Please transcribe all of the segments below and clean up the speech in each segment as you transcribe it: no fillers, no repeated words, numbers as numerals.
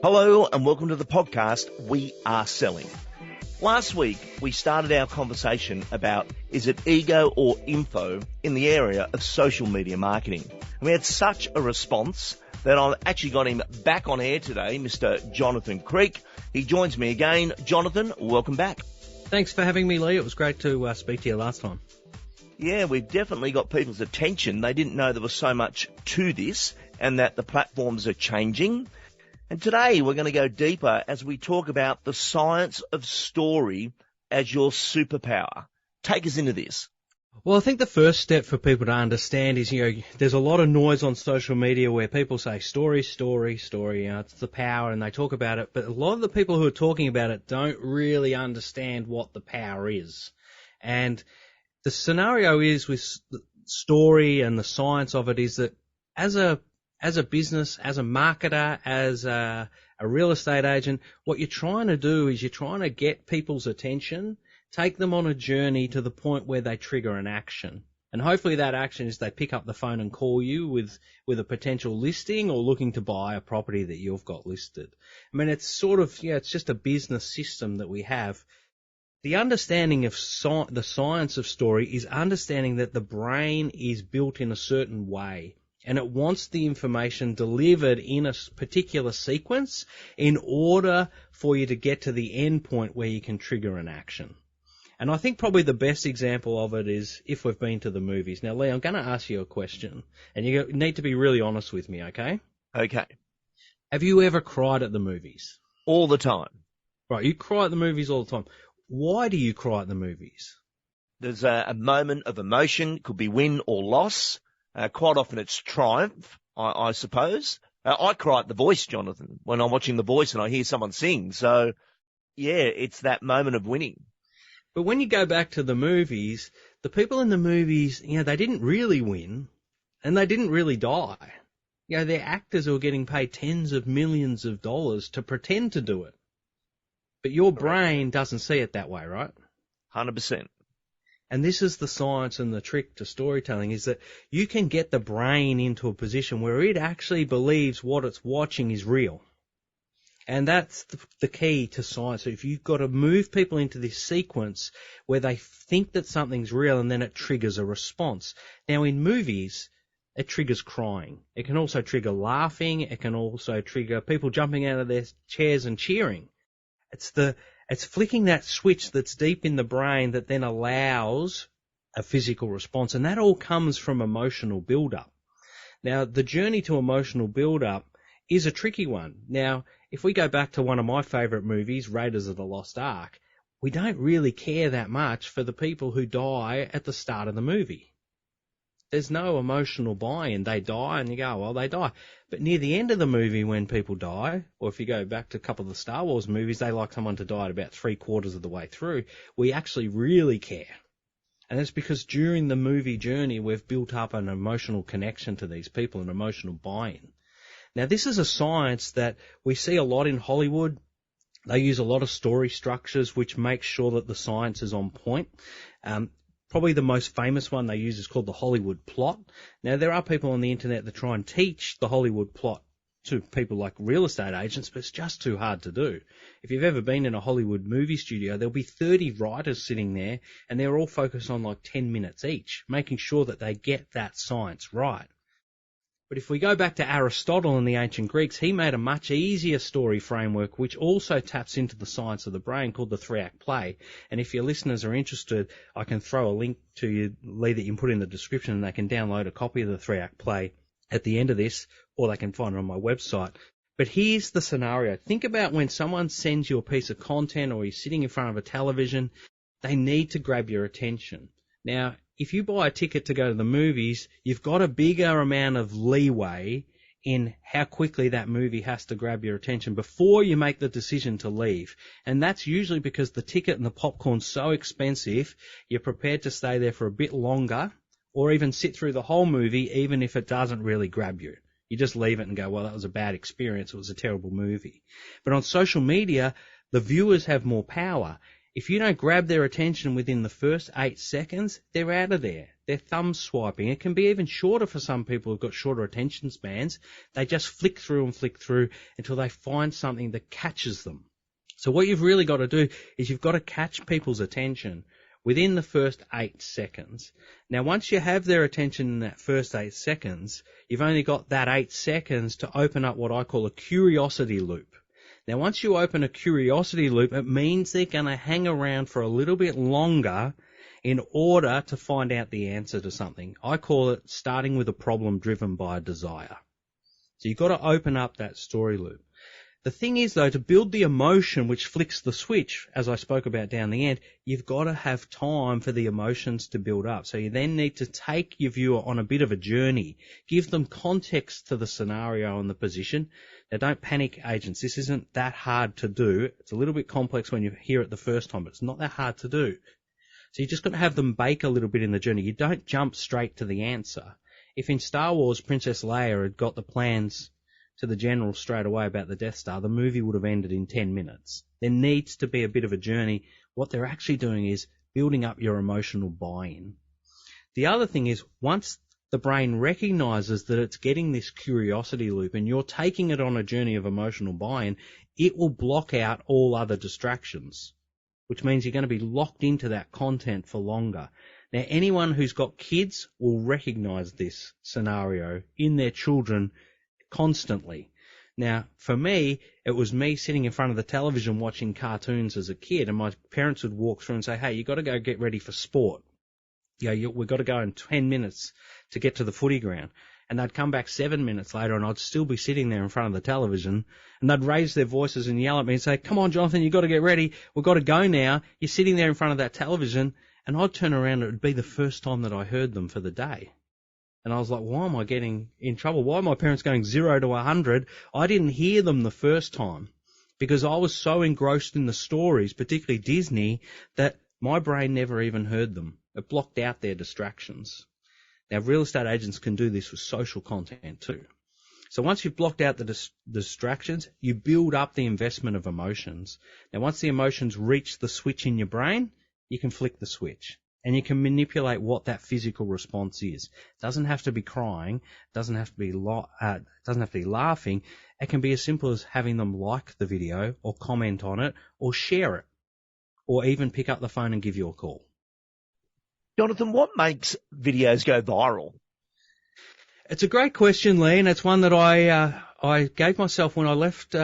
Hello and welcome to the podcast, We Are Selling. Last week, we started our conversation about is it ego or info in the area of social media marketing. And we had such a response that I've actually got him back on air today, Mr. Jonathan Creek. He joins me again. Jonathan, welcome back. Thanks for having me, Lee. It was great to speak to you last time. Yeah, we've definitely got people's attention. They didn't know there was so much to this and that the platforms are changing. And today we're going to go deeper as we talk about the science of story as your superpower. Take us into this. Well, I think the first step for people to understand is, there's a lot of noise on social media where people say story, it's the power, and they talk about it. But a lot of the people who are talking about it don't really understand what the power is. And the scenario is with the story and the science of it is that as a business, as a marketer, as a real estate agent, what you're trying to do is you're trying to get people's attention, take them on a journey to the point where they trigger an action. And hopefully that action is they pick up the phone and call you with a potential listing or looking to buy a property that you've got listed. I mean, it's sort of, it's just a business system that we have. The understanding of the science of story is understanding that the brain is built in a certain way. And it wants the information delivered in a particular sequence in order for you to get to the end point where you can trigger an action. And I think probably the best example of it is if we've been to the movies. Now, Lee, I'm going to ask you a question, and you need to be really honest with me, okay? Okay. Have you ever cried at the movies? All the time. Right, you cry at the movies all the time. Why do you cry at the movies? There's a moment of emotion, could be win or loss. Quite often it's triumph, I suppose. I cry at The Voice, Jonathan, when I'm watching The Voice and I hear someone sing. So, yeah, it's that moment of winning. But when you go back to the movies, the people in the movies, they didn't really win and they didn't really die. They're actors who are getting paid tens of millions of dollars to pretend to do it. But your brain doesn't see it that way, right? 100%. And this is the science and the trick to storytelling, is that you can get the brain into a position where it actually believes what it's watching is real. And that's the key to science. So if you've got to move people into this sequence where they think that something's real and then it triggers a response. Now in movies, it triggers crying. It can also trigger laughing. It can also trigger people jumping out of their chairs and cheering. It's flicking that switch that's deep in the brain that then allows a physical response. And that all comes from emotional build-up. Now, the journey to emotional build-up is a tricky one. Now, if we go back to one of my favourite movies, Raiders of the Lost Ark, we don't really care that much for the people who die at the start of the movie. There's no emotional buy-in. They die and you go, well, they die. But near the end of the movie when people die, or if you go back to a couple of the Star Wars movies, they like someone to die at about 3/4 of the way through. We actually really care. And it's because during the movie journey, we've built up an emotional connection to these people, an emotional buy-in. Now, this is a science that we see a lot in Hollywood. They use a lot of story structures which make sure that the science is on point. Probably the most famous one they use is called the Hollywood plot. Now, there are people on the internet that try and teach the Hollywood plot to people like real estate agents, but it's just too hard to do. If you've ever been in a Hollywood movie studio, there'll be 30 writers sitting there, and they're all focused on like 10 minutes each, making sure that they get that science right. But if we go back to Aristotle and the ancient Greeks, he made a much easier story framework which also taps into the science of the brain called the 3-act play. And if your listeners are interested, I can throw a link to you, Lee, that you can put in the description, and they can download a copy of the 3-act play at the end of this, or they can find it on my website. But here's the scenario. Think about when someone sends you a piece of content or you're sitting in front of a television, they need to grab your attention. Now, if you buy a ticket to go to the movies, you've got a bigger amount of leeway in how quickly that movie has to grab your attention before you make the decision to leave. And that's usually because the ticket and the popcorn's so expensive, you're prepared to stay there for a bit longer or even sit through the whole movie even if it doesn't really grab you. You just leave it and go, well, that was a bad experience. It was a terrible movie. But on social media, the viewers have more power. If you don't grab their attention within the first 8 seconds, they're out of there. They're thumb swiping. It can be even shorter for some people who've got shorter attention spans. They just flick through until they find something that catches them. So what you've really got to do is you've got to catch people's attention within the first 8 seconds. Now, once you have their attention in that first 8 seconds, you've only got that 8 seconds to open up what I call a curiosity loop. Now, once you open a curiosity loop, it means they're going to hang around for a little bit longer in order to find out the answer to something. I call it starting with a problem driven by a desire. So you've got to open up that story loop. The thing is, though, to build the emotion which flicks the switch, as I spoke about down the end, you've got to have time for the emotions to build up. So you then need to take your viewer on a bit of a journey, give them context to the scenario and the position. Now, don't panic, agents. This isn't that hard to do. It's a little bit complex when you hear it the first time, but it's not that hard to do. So you just got to have them bake a little bit in the journey. You don't jump straight to the answer. If in Star Wars, Princess Leia had got the plans to the general straight away about the Death Star, the movie would have ended in 10 minutes. There needs to be a bit of a journey. What they're actually doing is building up your emotional buy-in. The other thing is, once the brain recognizes that it's getting this curiosity loop and you're taking it on a journey of emotional buy-in, it will block out all other distractions, which means you're going to be locked into that content for longer. Now, anyone who's got kids will recognize this scenario in their children constantly. Now, for me, it was me sitting in front of the television watching cartoons as a kid, and my parents would walk through and say, hey, you've got to go get ready for sport. We've got to go in 10 minutes to get to the footy ground. And they'd come back 7 minutes later, and I'd still be sitting there in front of the television, and they'd raise their voices and yell at me and say, come on, Jonathan, you've got to get ready. We've got to go now. You're sitting there in front of that television. And I'd turn around, and it would be the first time that I heard them for the day. And I was like, why am I getting in trouble? Why are my parents going 0 to 100? I didn't hear them the first time because I was so engrossed in the stories, particularly Disney, that my brain never even heard them. It blocked out their distractions. Now, real estate agents can do this with social content too. So once you've blocked out the distractions, you build up the investment of emotions. Now, once the emotions reach the switch in your brain, you can flick the switch. And you can manipulate what that physical response is. It doesn't have to be crying. It doesn't have to be laughing. It can be as simple as having them like the video or comment on it or share it or even pick up the phone and give you a call. Jonathan, what makes videos go viral? It's a great question, Lee, and it's one that I gave myself when I left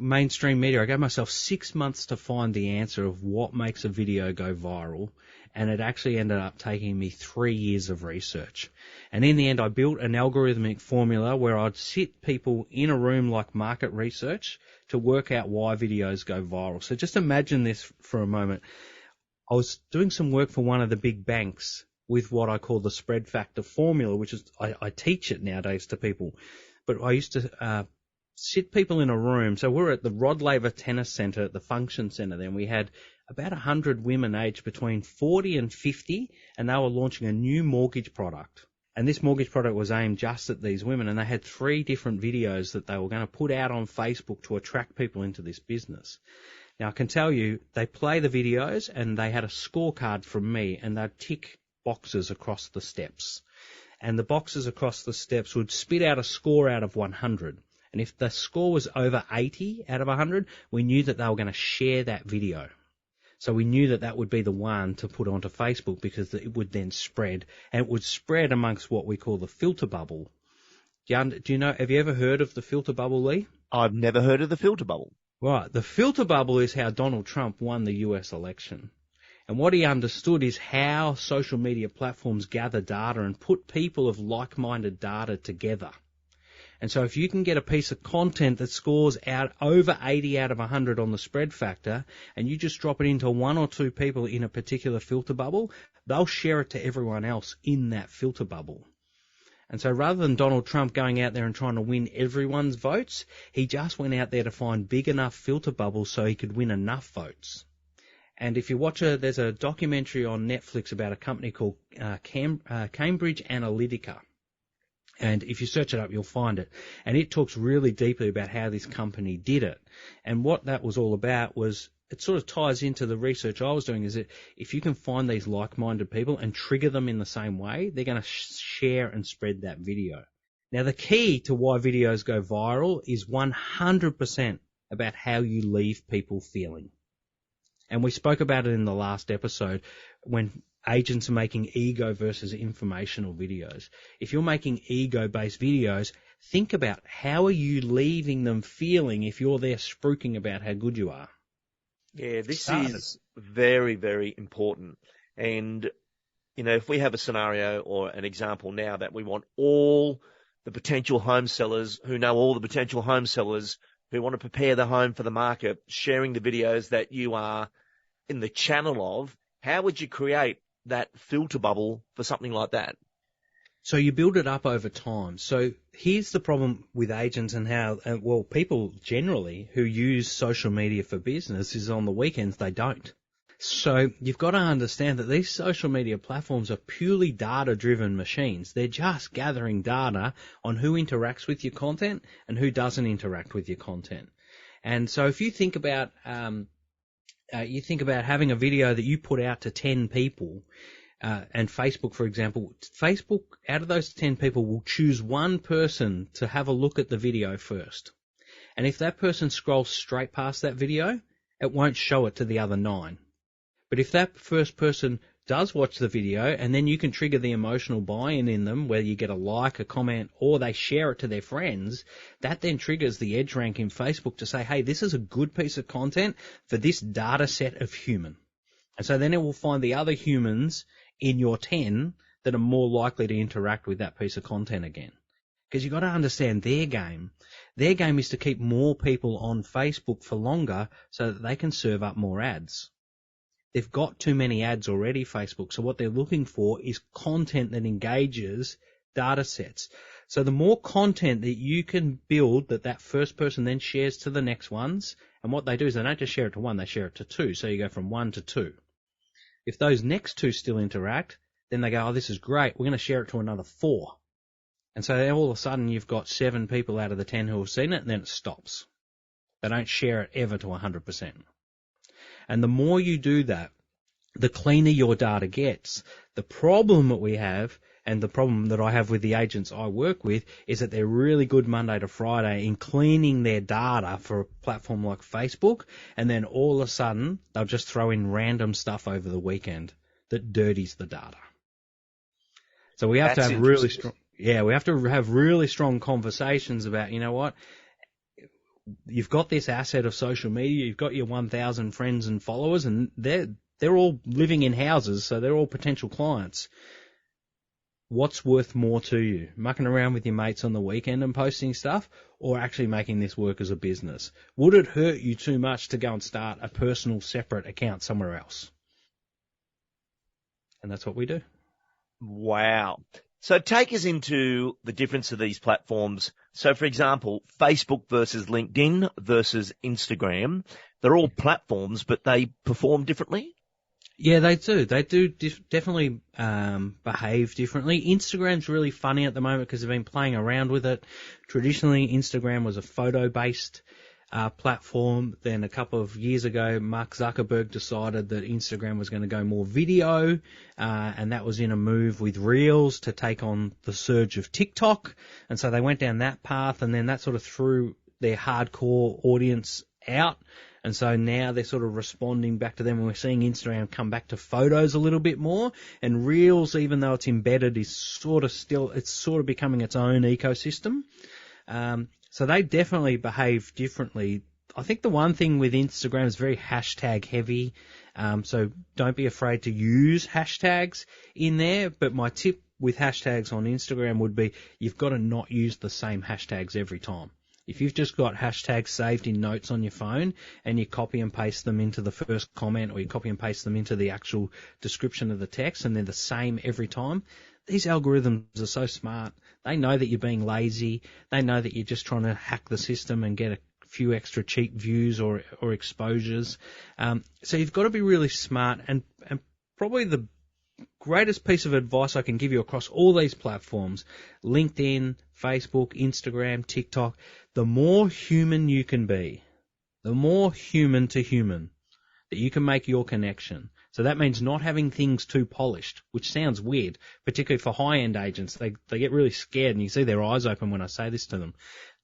mainstream media. I gave myself 6 months to find the answer of what makes a video go viral. And it actually ended up taking me 3 years of research. And in the end, I built an algorithmic formula where I'd sit people in a room like market research to work out why videos go viral. So just imagine this for a moment. I was doing some work for one of the big banks with what I call the spread factor formula, which is, I teach it nowadays to people. But I used to sit people in a room. So we're at the Rod Laver Tennis Centre at the Function Centre then. We had about 100 women aged between 40 and 50, and they were launching a new mortgage product. And this mortgage product was aimed just at these women, and they had 3 different videos that they were going to put out on Facebook to attract people into this business. Now, I can tell you, they play the videos, and they had a scorecard from me, and they'd tick boxes across the steps. And the boxes across the steps would spit out a score out of 100. And if the score was over 80 out of 100, we knew that they were going to share that video. So we knew that that would be the one to put onto Facebook because it would then spread, and it would spread amongst what we call the filter bubble. Do you know, have you ever heard of the filter bubble, Lee? I've never heard of the filter bubble. Right. The filter bubble is how Donald Trump won the US election. And what he understood is how social media platforms gather data and put people of like-minded data together. And so if you can get a piece of content that scores out over 80 out of 100 on the spread factor, and you just drop it into 1 or 2 people in a particular filter bubble, they'll share it to everyone else in that filter bubble. And so rather than Donald Trump going out there and trying to win everyone's votes, he just went out there to find big enough filter bubbles so he could win enough votes. And if you watch there's a documentary on Netflix about a company called Cambridge Analytica. And if you search it up, you'll find it. And it talks really deeply about how this company did it. And what that was all about was it sort of ties into the research I was doing, is that if you can find these like-minded people and trigger them in the same way, they're going to share and spread that video. Now, the key to why videos go viral is 100% about how you leave people feeling. And we spoke about it in the last episode when agents are making ego versus informational videos. If you're making ego-based videos, think about how are you leaving them feeling if you're there spruiking about how good you are. Yeah, this is very, very important. And, you know, if we have a scenario or an example now that we want all the potential home sellers who know all the potential home sellers who want to prepare the home for the market, sharing the videos that you are in the channel of, how would you create that filter bubble for something like that? So you build it up over time. So here's the problem with agents and how, well, people generally who use social media for business is on the weekends they don't. So you've got to understand that these social media platforms are purely data-driven machines. They're just gathering data on who interacts with your content and who doesn't interact with your content. And so if you think about having a video that you put out to 10 people, and Facebook, for example, Facebook, out of those 10 people, will choose one person to have a look at the video first. And if that person scrolls straight past that video, it won't show it to the other 9. But if that first person does watch the video, and then you can trigger the emotional buy-in in them, whether you get a like, a comment, or they share it to their friends, that then triggers the edge rank in Facebook to say, hey, this is a good piece of content for this data set of human. And so then it will find the other humans in your 10 that are more likely to interact with that piece of content again. Because you've got to understand their game. Their game is to keep more people on Facebook for longer so that they can serve up more ads. They've got too many ads already, Facebook, so what they're looking for is content that engages data sets. So the more content that you can build that first person then shares to the next ones, and what they do is they don't just share it to 1, they share it to 2, so you go from 1 to 2. If those next 2 still interact, then they go, oh, this is great, we're going to share it to another 4. And so all of a sudden you've got 7 people out of the 10 who have seen it, and then it stops. They don't share it ever to 100%. And the more you do that, the cleaner your data gets. The problem that we have, and the problem that I have with the agents I work with, is that they're really good Monday to Friday in cleaning their data for a platform like Facebook, and then all of a sudden they'll just throw in random stuff over the weekend that dirties the data. So we have to have really strong, we have to have really strong conversations about, you know what, you've got this asset of social media, you've got your 1,000 friends and followers, and they're all living in houses, so they're all potential clients. What's worth more to you? Mucking around with your mates on the weekend and posting stuff, or actually making this work as a business? Would it hurt you too much to go and start a personal separate account somewhere else? And that's what we do. Wow. So take us into the difference of these platforms. So, for example, Facebook versus LinkedIn versus Instagram. They're all platforms, but they perform differently? Yeah, they do. They do definitely behave differently. Instagram's really funny at the moment because they've been playing around with it. Traditionally, Instagram was a photo-based platform. Then a couple of years ago, Mark Zuckerberg decided that Instagram was going to go more video, and that was in a move with Reels to take on the surge of TikTok. And so they went down that path, and then that sort of threw their hardcore audience out. And so now they're sort of responding back to them, and we're seeing Instagram come back to photos a little bit more. And Reels, even though it's embedded, is sort of becoming its own ecosystem. So they definitely behave differently. I think the one thing with Instagram is very hashtag heavy. So don't be afraid to use hashtags in there. But my tip with hashtags on Instagram would be you've got to not use the same hashtags every time. If you've just got hashtags saved in notes on your phone and you copy and paste them into the first comment, or you copy and paste them into the actual description of the text, and they're the same every time, these algorithms are so smart. They know that you're being lazy. They know that you're just trying to hack the system and get a few extra cheap views or exposures. So you've got to be really smart, and probably the greatest piece of advice I can give you across all these platforms, LinkedIn, Facebook, Instagram, TikTok, the more human you can be, the more human to human, that you can make your connection. So that means not having things too polished, which sounds weird, particularly for high-end agents. They get really scared, and you see their eyes open when I say this to them.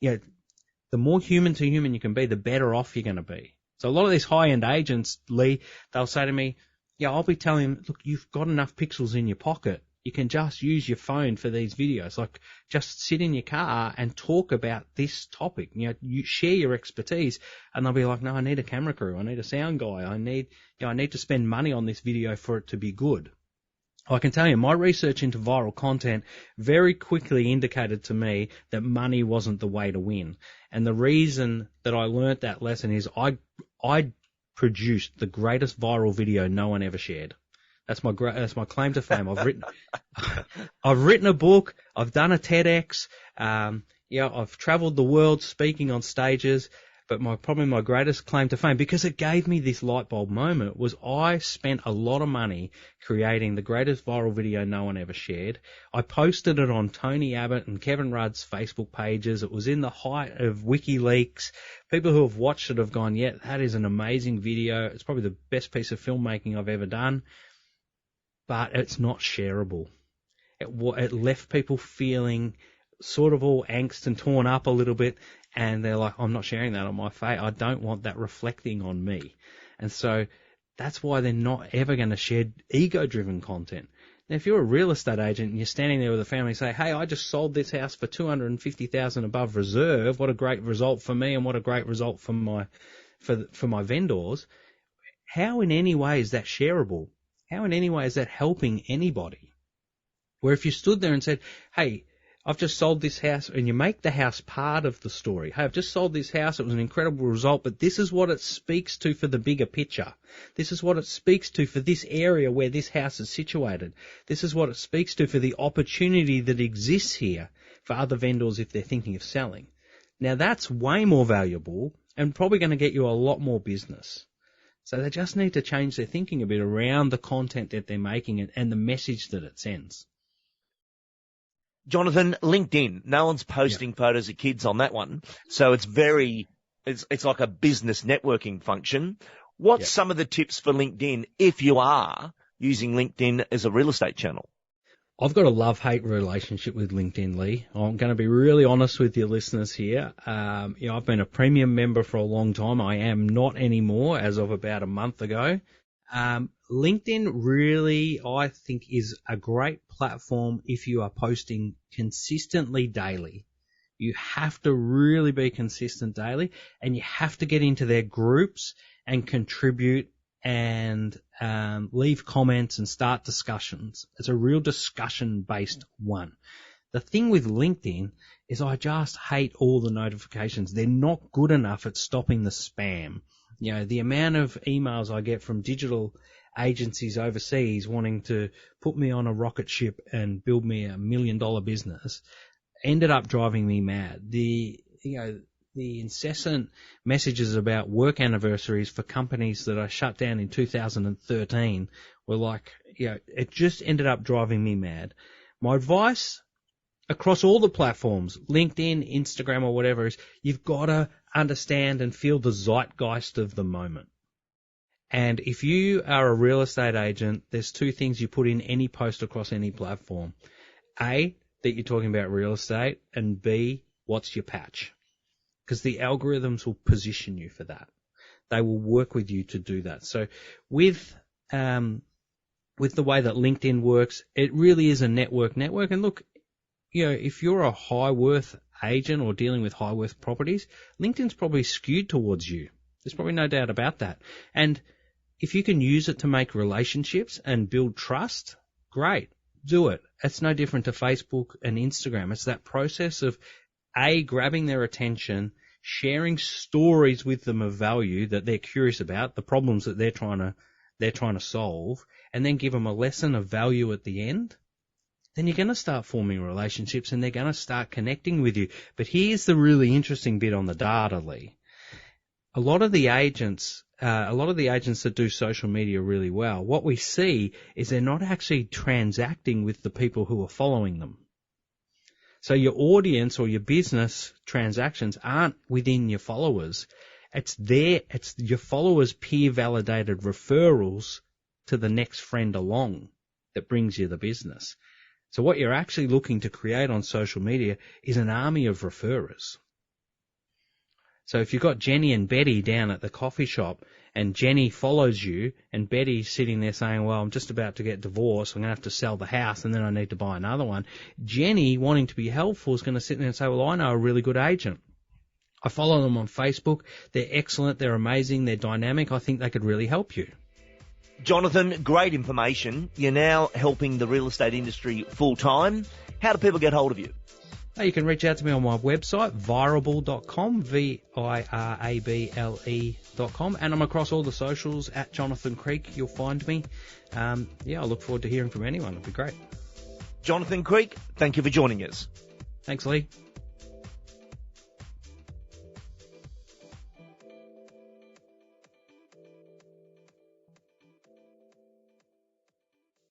The more human to human you can be, the better off you're going to be. So a lot of these high-end agents, Lee, they'll say to me, I'll be telling them, look, you've got enough pixels in your pocket. You can just use your phone for these videos. Like, just sit in your car and talk about this topic. You share your expertise, and they'll be like, no, I need a camera crew. I need a sound guy. I need to spend money on this video for it to be good. I can tell you, my research into viral content very quickly indicated to me that money wasn't the way to win. And the reason that I learnt that lesson is I produced the greatest viral video no one ever shared. That's my claim to fame. I've written a book. I've done a TEDx. I've traveled the world speaking on stages. But my greatest claim to fame, because it gave me this light bulb moment, was I spent a lot of money creating the greatest viral video no one ever shared. I posted it on Tony Abbott and Kevin Rudd's Facebook pages. It was in the height of WikiLeaks. People who have watched it have gone, yeah, that is an amazing video. It's probably the best piece of filmmaking I've ever done. But it's not shareable. It left people feeling sort of all angst and torn up a little bit, and they're like, I'm not sharing that on my face. I don't want that reflecting on me. And so that's why they're not ever going to share ego-driven content. Now, if you're a real estate agent and you're standing there with a family and say, hey, I just sold this house for $250,000 above reserve. What a great result for me, and what a great result for my vendors. How in any way is that shareable? How in any way is that helping anybody? Where if you stood there and said, hey, I've just sold this house, and you make the house part of the story. Hey, I've just sold this house. It was an incredible result, but this is what it speaks to for the bigger picture. This is what it speaks to for this area where this house is situated. This is what it speaks to for the opportunity that exists here for other vendors if they're thinking of selling. Now, that's way more valuable and probably going to get you a lot more business. So they just need to change their thinking a bit around the content that they're making and the message that it sends. Jonathan, LinkedIn, no one's posting photos of kids on that one. So it's like a business networking function. What's some of the tips for LinkedIn if you are using LinkedIn as a real estate channel? I've got a love-hate relationship with LinkedIn, Lee. I'm going to be really honest with your listeners here. I've been a premium member for a long time. I am not anymore as of about a month ago. LinkedIn really, I think, is a great platform if you are posting consistently daily. You have to really be consistent daily, and you have to get into their groups and contribute and leave comments and start discussions. It's a real discussion-based one. The thing with LinkedIn is I just hate all the notifications. They're not good enough at stopping the spam. The amount of emails I get from digital agencies overseas wanting to put me on a rocket ship and build me $1 million business ended up driving me mad. The incessant messages about work anniversaries for companies that I shut down in 2013 were like, it just ended up driving me mad. My advice across all the platforms, LinkedIn, Instagram, or whatever, is you've got to understand and feel the zeitgeist of the moment. And if you are a real estate agent, there's two things you put in any post across any platform. A, that you're talking about real estate, and B, what's your patch? Because the algorithms will position you for that. They will work with you to do that. So with the way that LinkedIn works, it really is a network. And look, if you're a high worth agent or dealing with high worth properties, LinkedIn's probably skewed towards you. There's probably no doubt about that. And if you can use it to make relationships and build trust, great, do it. It's no different to Facebook and Instagram. It's that process of A, grabbing their attention, sharing stories with them of value that they're curious about, the problems that they're trying to solve, and then give them a lesson of value at the end. Then you're going to start forming relationships and they're going to start connecting with you. But here's the really interesting bit on the data, Lee. A lot of the agents that do social media really well, what we see is they're not actually transacting with the people who are following them. So your audience or your business transactions aren't within your followers. It's your followers' peer validated referrals to the next friend along that brings you the business. So what you're actually looking to create on social media is an army of referrers. So if you've got Jenny and Betty down at the coffee shop and Jenny follows you and Betty's sitting there saying, well, I'm just about to get divorced, I'm going to have to sell the house and then I need to buy another one. Jenny, wanting to be helpful, is going to sit there and say, well, I know a really good agent. I follow them on Facebook. They're excellent. They're amazing. They're dynamic. I think they could really help you. Jonathan, great information. You're now helping the real estate industry full time. How do people get hold of you? You can reach out to me on my website, virable.com, virable.com, and I'm across all the socials at Jonathan Creek. You'll find me. I look forward to hearing from anyone. It'd be great. Jonathan Creek, thank you for joining us. Thanks, Lee.